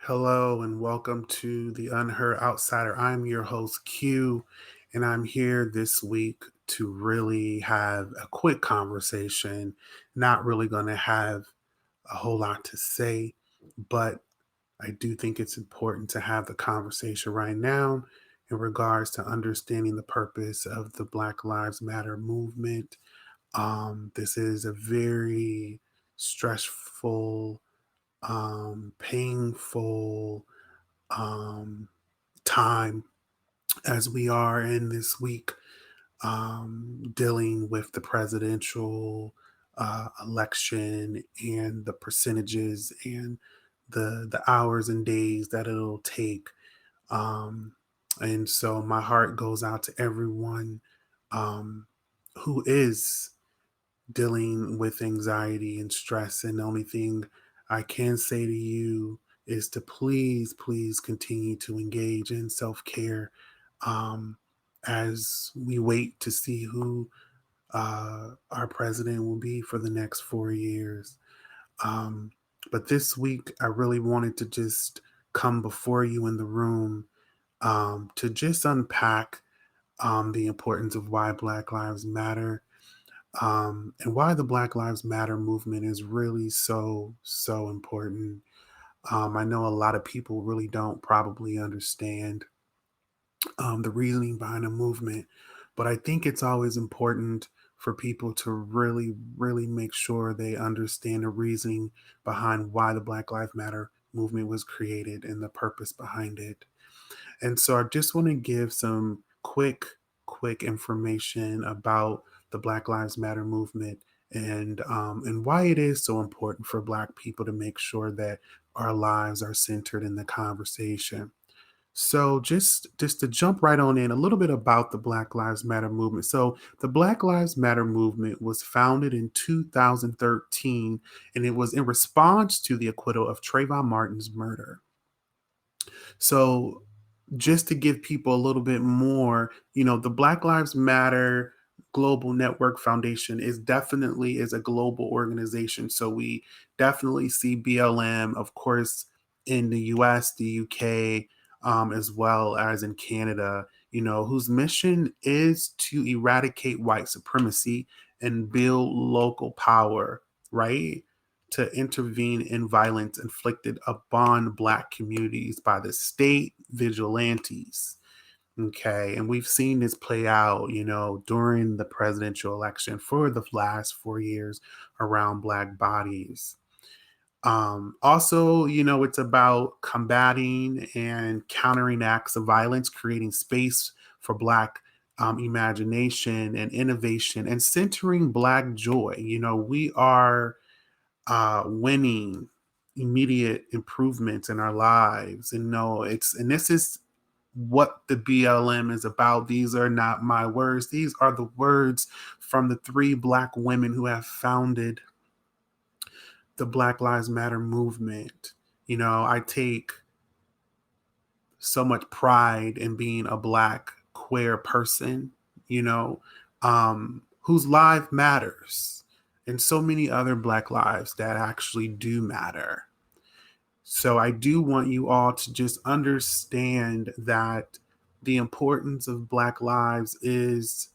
Hello and welcome to the Unheard Outsider. I'm your host, Q, and I'm here this week to really have a quick conversation. Not really going to have a whole lot to say, but I do think it's important to have the conversation right now in regards to understanding the purpose of the Black Lives Matter movement. This is a very stressful, painful, um, time as we are in this week, dealing with the presidential election and the percentages and the hours and days that it'll take. Um, and so my heart goes out to everyone um, who is dealing with anxiety and stress. And the only thing I can say to you is to please, please continue to engage in self care um, as we wait to see who our president will be for the next 4 years. Um, but this week, I really wanted to just come before you in the room to just unpack the importance of why Black Lives Matter, and why the Black Lives Matter movement is really so important. I know a lot of people really don't probably understand the reasoning behind a movement, but I think it's always important for people to really make sure they understand the reasoning behind why the Black Lives Matter movement was created and the purpose behind it. And so I just want to give some quick information about the Black Lives Matter movement and why it is so important for Black people to make sure that our lives are centered in the conversation. So just to jump right on in, a little bit about the Black Lives Matter movement. So the Black Lives Matter movement was founded in 2013, and it was in response to the acquittal of Trayvon Martin's murder. So just to give people a little bit more, the Black Lives Matter Global Network Foundation is a global organization. So we definitely see BLM, of course, in the US, the UK, as well as in Canada, whose mission is to eradicate white supremacy and build local power, right? To intervene in violence inflicted upon Black communities by the state vigilantes. Okay. And we've seen this play out, during the presidential election for the last 4 years around Black bodies. Also, it's about combating and countering acts of violence, creating space for Black imagination and innovation, and centering Black joy. We are winning immediate improvements in our lives. And no, and this is what the BLM is about. These are not my words. These are the words from the three Black women who have founded the Black Lives Matter movement. I take so much pride in being a Black queer person, whose life matters, and so many other Black lives that actually do matter. So I do want you all to just understand that the importance of Black lives is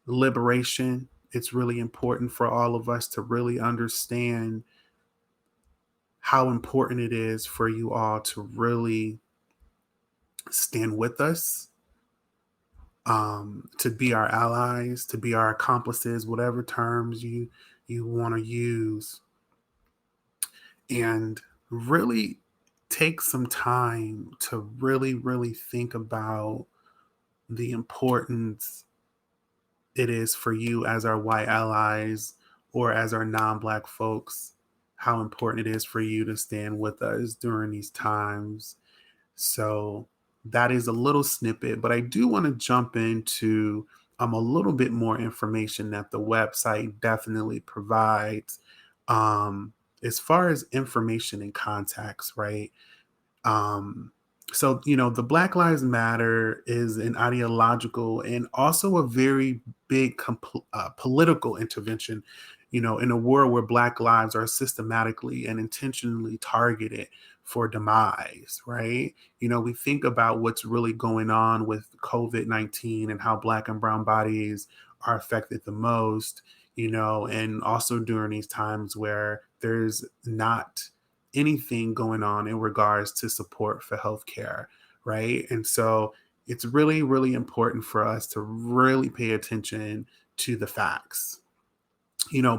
liberation. It's really important for all of us to really understand how important it is for you all to really stand with us, to be our allies, to be our accomplices, whatever terms you want to use, and really take some time to really think about the importance it is for you as our white allies or as our non-Black folks, how important it is for you to stand with us during these times. So that is a little snippet, but I do want to jump into a little bit more information that the website definitely provides, um, as far as information and contacts, right? Um, so, the Black Lives Matter is an ideological and also a very big political intervention in a world where Black lives are systematically and intentionally targeted for demise, right? We think about what's really going on with COVID-19 and how Black and brown bodies are affected the most, and also during these times where there's not anything going on in regards to support for healthcare, right? And so it's really, really important for us to really pay attention to the facts.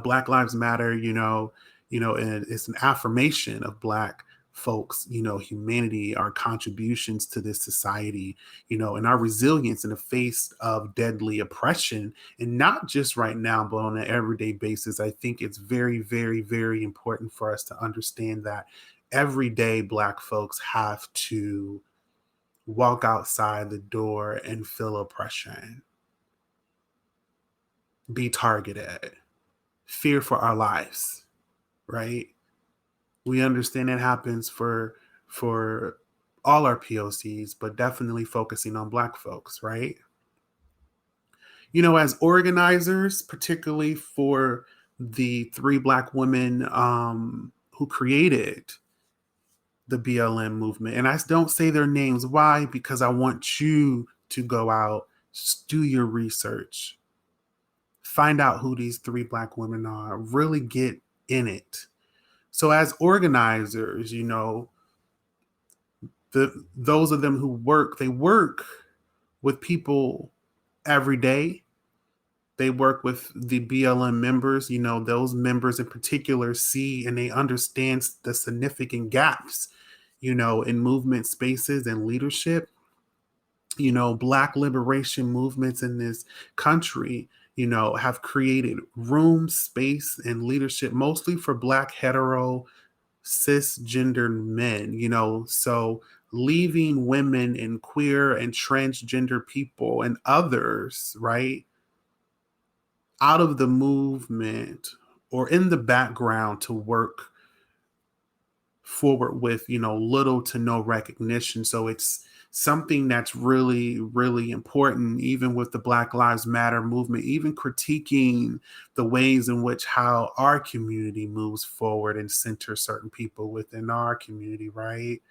Black Lives Matter, and it's an affirmation of Black folks, humanity, our contributions to this society, and our resilience in the face of deadly oppression. And not just right now, but on an everyday basis. I think it's very, very, very important for us to understand that every day Black folks have to walk outside the door and feel oppression, be targeted, fear for our lives, right? We understand it happens for all our POCs, but definitely focusing on Black folks, right? As organizers, particularly for the three Black women who created the BLM movement, and I don't say their names. Why? Because I want you to go out, do your research, find out who these three Black women are, really get in it. So as organizers, those of them who work, they work with people every day. They work with the BLM members. Those members in particular see and they understand the significant gaps, in movement spaces and leadership. Black liberation movements in this country, have created room, space, and leadership mostly for Black hetero cisgendered men, so leaving women and queer and transgender people and others, right, out of the movement or in the background to work forward with, little to no recognition. So it's something that's really, really important, even with the Black Lives Matter movement, even critiquing the ways in which how our community moves forward and center certain people within our community, right?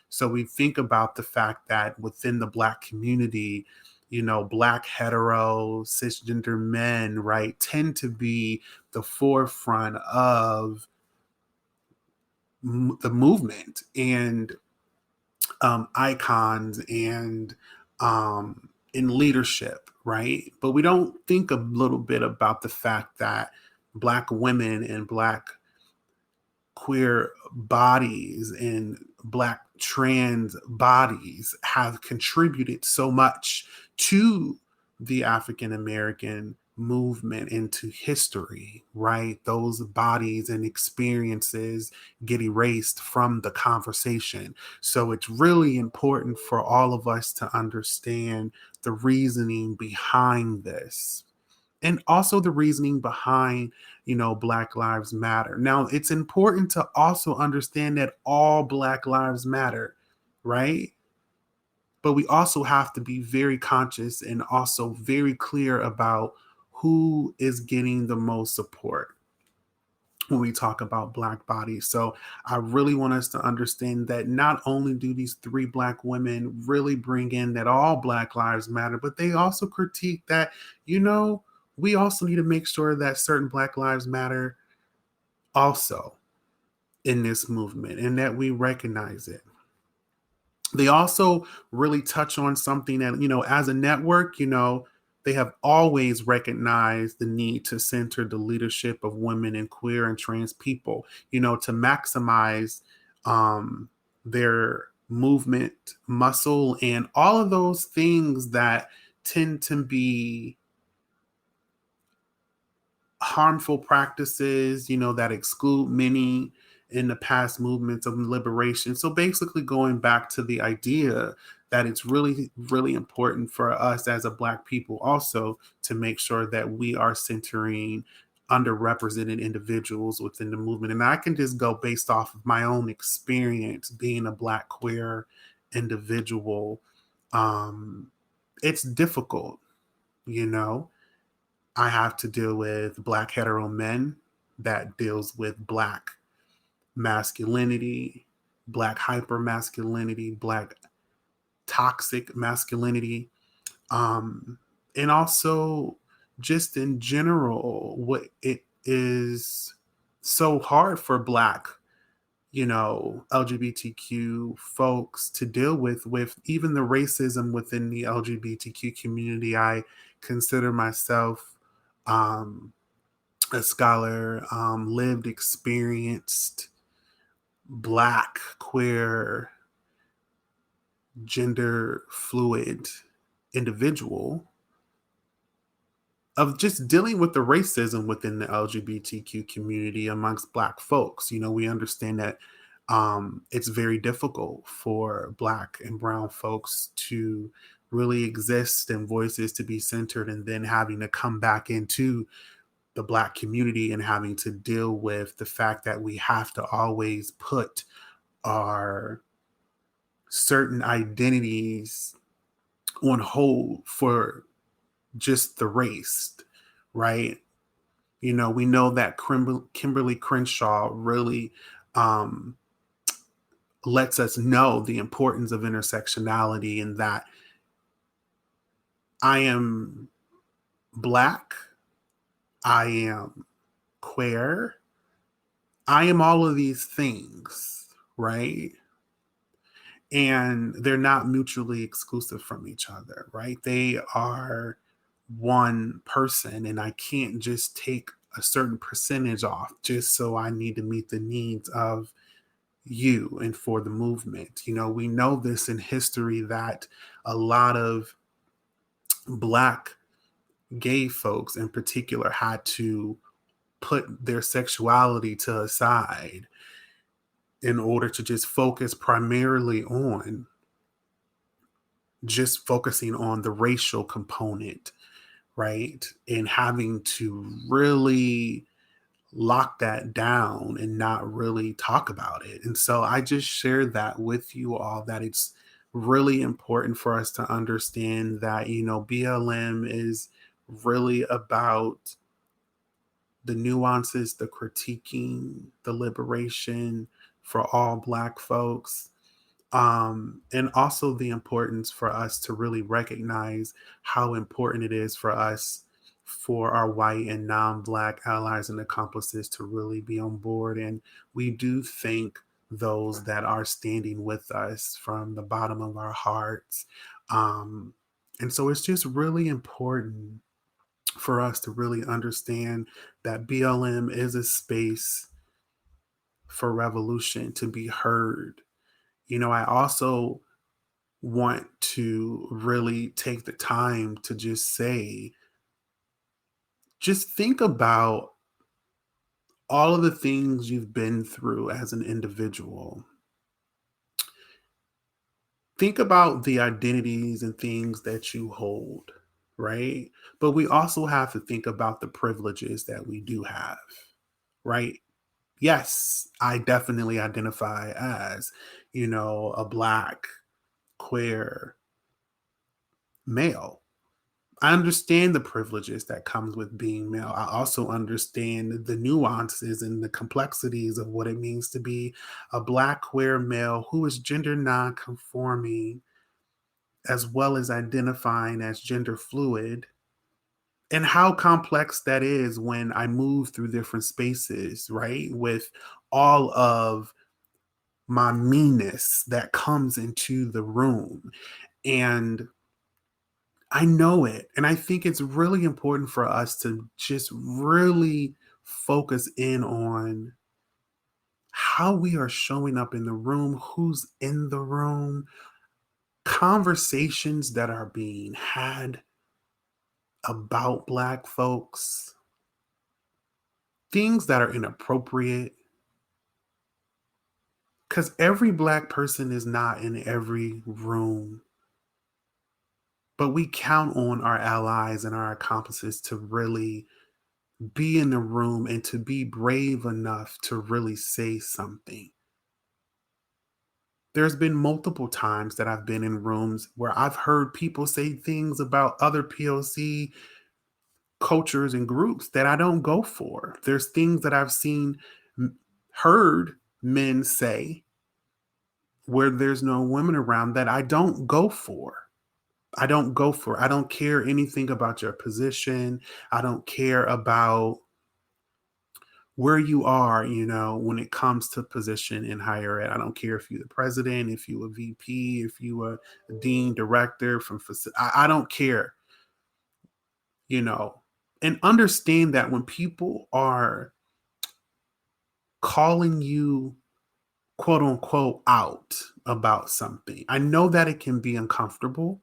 So we think about the fact that within the Black community, Black hetero cisgender men, right, tend to be the forefront of the movement and icons and in leadership, right? But we don't think a little bit about the fact that Black women and Black queer bodies and Black trans bodies have contributed so much to the African American movement into history, right? Those bodies and experiences get erased from the conversation. So it's really important for all of us to understand the reasoning behind this and also the reasoning behind, Black Lives Matter. Now, it's important to also understand that all Black lives matter, right? But we also have to be very conscious and also very clear about who is getting the most support when we talk about Black bodies. So I really want us to understand that not only do these three Black women really bring in that all Black lives matter, but they also critique that, we also need to make sure that certain Black lives matter also in this movement and that we recognize it. They also really touch on something that, as a network, they have always recognized the need to center the leadership of women and queer and trans people, to maximize their movement muscle and all of those things that tend to be harmful practices, that exclude many in the past movements of liberation. So basically going back to the idea that it's really, really important for us as a Black people also to make sure that we are centering underrepresented individuals within the movement. And I can just go based off of my own experience being a Black queer individual. It's difficult, I have to deal with Black hetero men that deals with Black masculinity, Black hypermasculinity, Black toxic masculinity, um, and also just in general, what it is so hard for Black, LGBTQ folks to deal with even the racism within the LGBTQ community. I consider myself um, a scholar, lived, experienced, Black, queer, gender fluid individual of just dealing with the racism within the LGBTQ community amongst Black folks. We understand that it's very difficult for Black and Brown folks to really exist and voices to be centered, and then having to come back into the Black community and having to deal with the fact that we have to always put our certain identities on hold for just the race, right? We know that Kimberly Crenshaw really um, lets us know the importance of intersectionality, and that I am Black, I am queer, I am all of these things, right? And they're not mutually exclusive from each other, right? They are one person, and I can't just take a certain percentage off just so I need to meet the needs of you and for the movement. We know this in history that a lot of Black gay folks in particular had to put their sexuality to a side in order to just focus primarily on just focusing on the racial component, right? And having to really lock that down and not really talk about it. And so I just shared that with you all, that it's really important for us to understand that, BLM is really about the nuances, the critiquing, the liberation for all Black folks, and also the importance for us to really recognize how important it is for us, for our white and non-Black allies and accomplices, to really be on board. And we do thank those that are standing with us from the bottom of our hearts. Um, and so it's just really important for us to really understand that BLM is a space for revolution to be heard. I also want to really take the time to just say, just think about all of the things you've been through as an individual. Think about the identities and things that you hold, right? But we also have to think about the privileges that we do have, right? Yes, I definitely identify as, a Black, queer male. I understand the privileges that comes with being male. I also understand the nuances and the complexities of what it means to be a Black queer male who is gender non-conforming, as well as identifying as gender fluid, and how complex that is when I move through different spaces, right? With all of my meanness that comes into the room. And I know it. And I think it's really important for us to just really focus in on how we are showing up in the room, who's in the room, conversations that are being had about Black folks, things that are inappropriate. Because every Black person is not in every room, but we count on our allies and our accomplices to really be in the room and to be brave enough to really say something. There's been multiple times that I've been in rooms where I've heard people say things about other POC cultures and groups that I don't go for. There's things that I've seen, heard men say where there's no women around that I don't go for. I don't go for. I don't care anything about your position. I don't care about where you are, when it comes to position in higher ed. I don't care if you're the president, if you a VP, if you a dean, director I don't care, you know. And understand that when people are calling you quote unquote out about something, I know that it can be uncomfortable.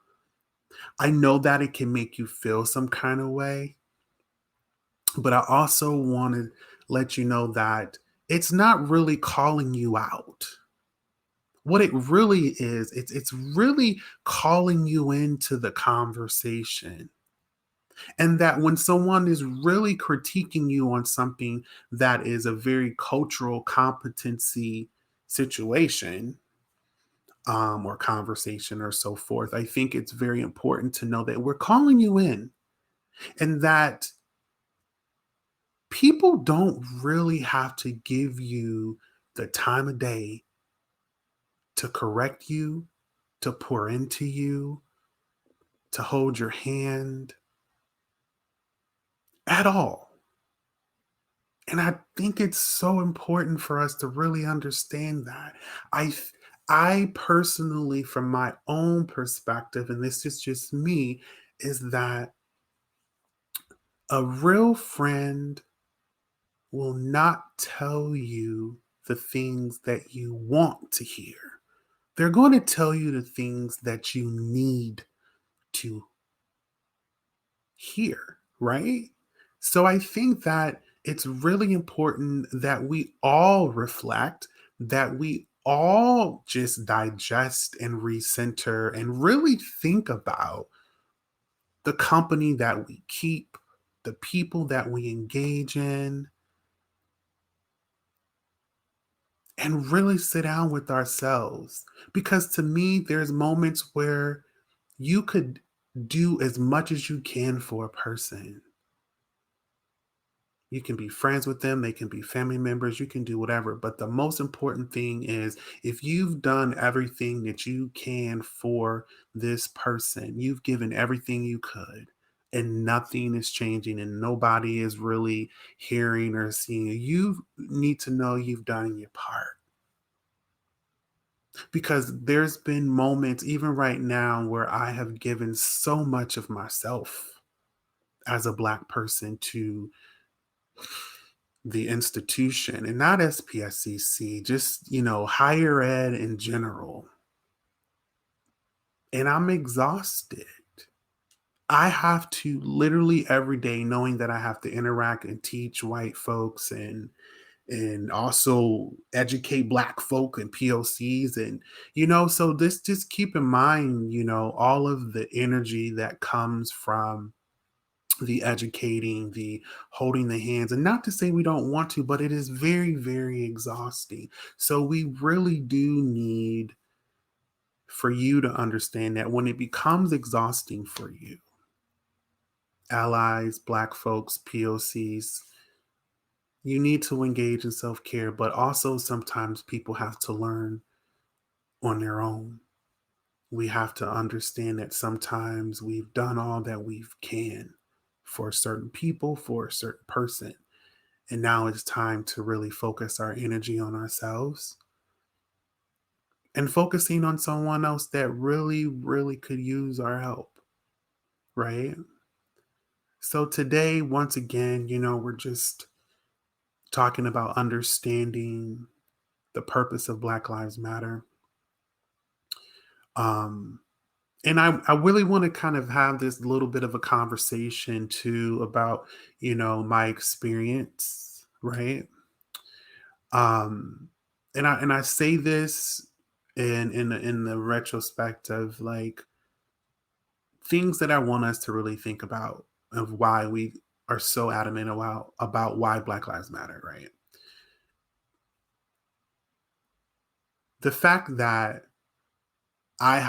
I know that it can make you feel some kind of way, but I also want to let you know that it's not really calling you out. What it really is, it's really calling you into the conversation. And that when someone is really critiquing you on something that is a very cultural competency situation, or conversation or so forth, I think it's very important to know that we're calling you in, and that people don't really have to give you the time of day to correct you, to pour into you, to hold your hand at all. And I think it's so important for us to really understand that. I I personally, from my own perspective, and this is just me, is that a real friend will not tell you the things that you want to hear. They're going to tell you the things that you need to hear, right? So I think that it's really important that we all reflect, that we all just digest and recenter and really think about the company that we keep, the people that we engage in, and really sit down with ourselves. Because to me, there's moments where you could do as much as you can for a person. You can be friends with them, they can be family members, you can do whatever. But the most important thing is if you've done everything that you can for this person, you've given everything you could, and nothing is changing and nobody is really hearing or seeing you need to know you've done your part. Because there's been moments, even right now, where I have given so much of myself as a Black person to the institution, and not SPSCC, just, higher ed in general. And I'm exhausted. I have to literally every day knowing that I have to interact and teach white folks and also educate Black folk and POCs, and so this, just keep in mind, all of the energy that comes from the educating, the holding the hands, and not to say we don't want to, but it is very, very exhausting. So we really do need for you to understand that when it becomes exhausting for you, allies, Black folks, POCs, you need to engage in self-care, but also sometimes people have to learn on their own. We have to understand that sometimes we've done all that we can for certain people, for a certain person. And now it's time to really focus our energy on ourselves and focusing on someone else that really, really could use our help, right? So today, once again, we're just talking about understanding the purpose of Black Lives Matter. Um, and I really want to kind of have this little bit of a conversation too about, my experience, right? Um, and I say this in the retrospect of like things that I want us to really think about of why we are so adamant about why Black Lives Matter, right? The fact that I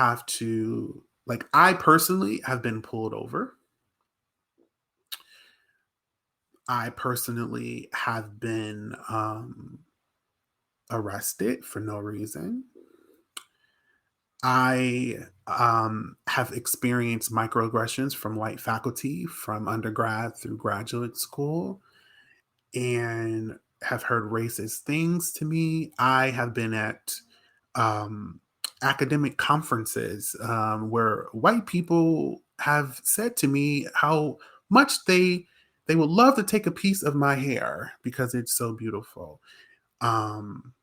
personally have been pulled over I personally have been arrested for no reason. I have experienced microaggressions from white faculty from undergrad through graduate school and have heard racist things to me. I have been at um, academic conferences where white people have said to me how much they would love to take a piece of my hair because it's so beautiful. Um,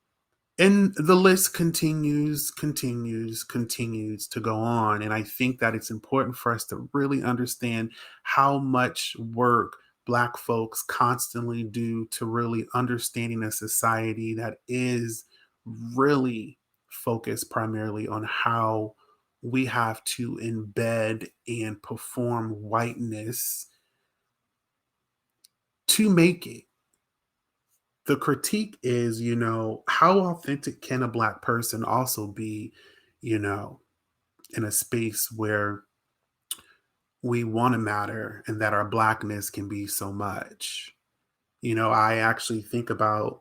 and the list continues to go on. And I think that it's important for us to really understand how much work Black folks constantly do to really understanding a society that is really focused primarily on how we have to embed and perform whiteness to make it. The critique is, how authentic can a Black person also be, you know, in a space where we want to matter and that our Blackness can be so much. I actually think about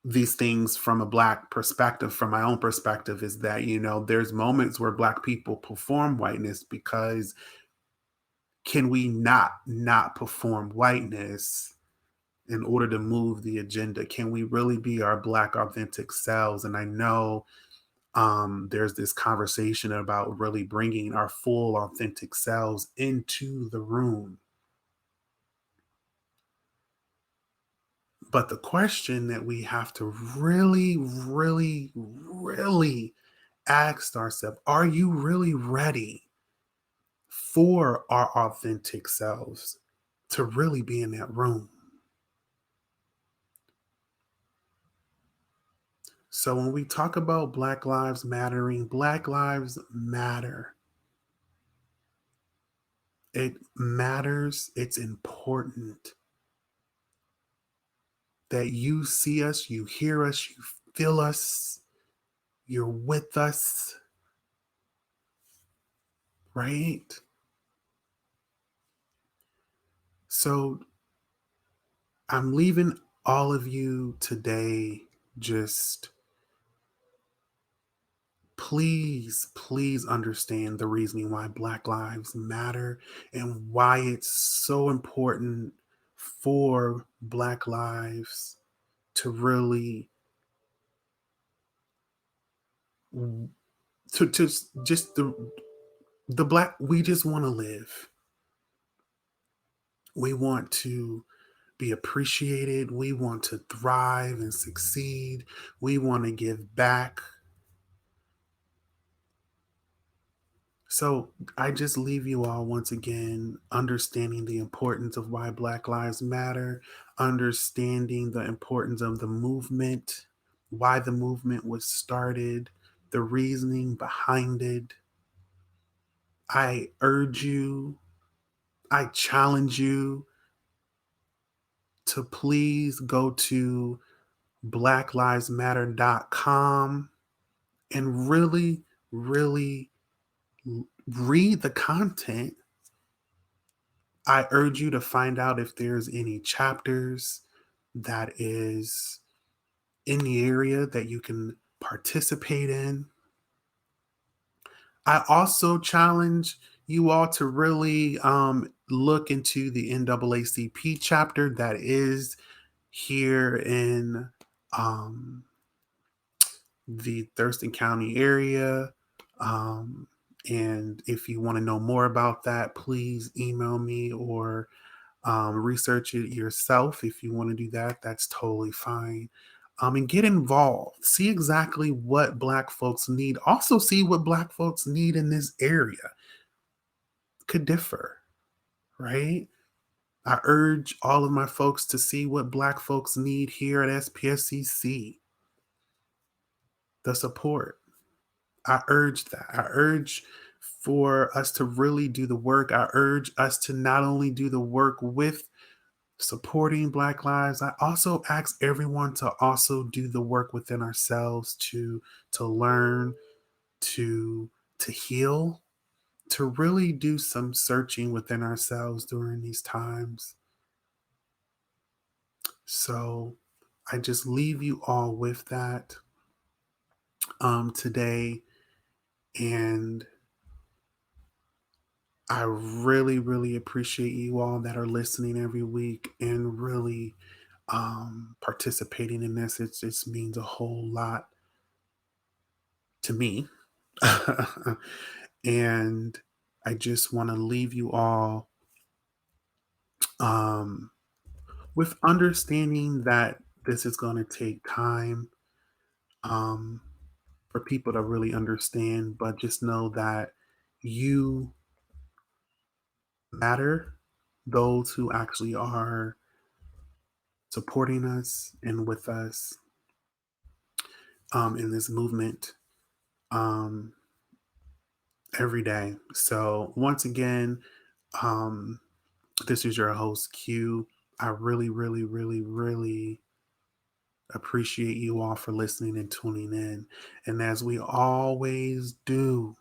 these things from a Black perspective, from my own perspective, is that, there's moments where Black people perform whiteness because can we not perform whiteness in order to move the agenda? Can we really be our Black authentic selves? And I know there's this conversation about really bringing our full authentic selves into the room. But the question that we have to really, really, really ask ourselves, are you really ready for our authentic selves to really be in that room? So when we talk about Black Lives Mattering, Black Lives Matter. It matters. It's important that you see us, you hear us, you feel us, you're with us, right? So I'm leaving all of you today just please understand the reasoning why Black Lives Matter and why it's so important for Black lives to really to just the Black, we just want to live. We want to be appreciated. We want to thrive and succeed. We want to give back. So I just leave you all once again understanding the importance of why Black Lives Matter, understanding the importance of the movement, why the movement was started, the reasoning behind it. I urge you, I challenge you to please go to blacklivesmatter.com and really, really read the content. I urge you to find out if there's any chapters that is in the area that you can participate in. I also challenge you all to really look into the NAACP chapter that is here in um, the Thurston County area. Um, and if you want to know more about that, please email me or research it yourself. If you want to do that, that's totally fine. And get involved. See exactly what Black folks need. Also, see what Black folks need in this area. Could differ, right? I urge all of my folks to see what Black folks need here at SPSCC. The support. I urge that. I urge for us to really do the work. I urge us to not only do the work with supporting Black lives, I also ask everyone to also do the work within ourselves to learn, to heal, to really do some searching within ourselves during these times. So I just leave you all with that today. And I really, really appreciate you all that are listening every week and really participating in this. It just means a whole lot to me. And I just want to leave you all um, with understanding that this is going to take time um, for people to really understand, but just know that you matter. Those who actually are supporting us and with us in this movement um, every day. So, once again, um, this is your host, Q. I really, really, really, really appreciate you all for listening and tuning in. And as we always do,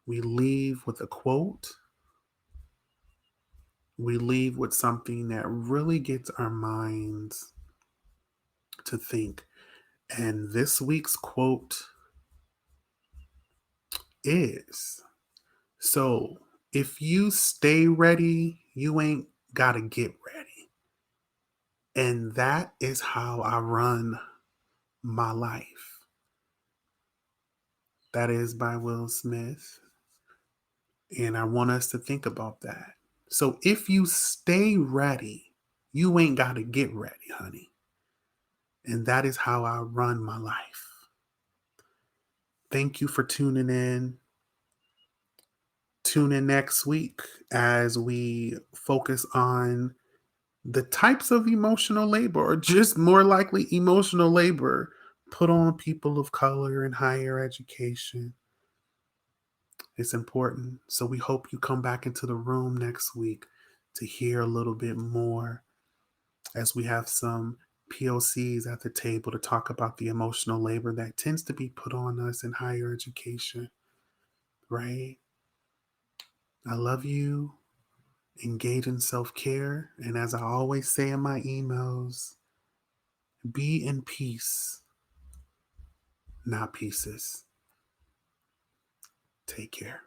we leave with a quote. We leave with something that really gets our minds to think. And this week's quote is, so if you stay ready, you ain't got to get ready. And that is how I run my life. That is by Will Smith. And I want us to think about that. So if you stay ready, you ain't got to get ready, honey. And that is how I run my life. Thank you for tuning in. Tune in next week as we focus on the types of emotional labor, or just more likely emotional labor, put on people of color in higher education. It's important. So we hope you come back into the room next week to hear a little bit more as we have some POCs at the table to talk about the emotional labor that tends to be put on us in higher education, right? I love you. Engage in self care. And as I always say in my emails, be in peace, not pieces. Take care.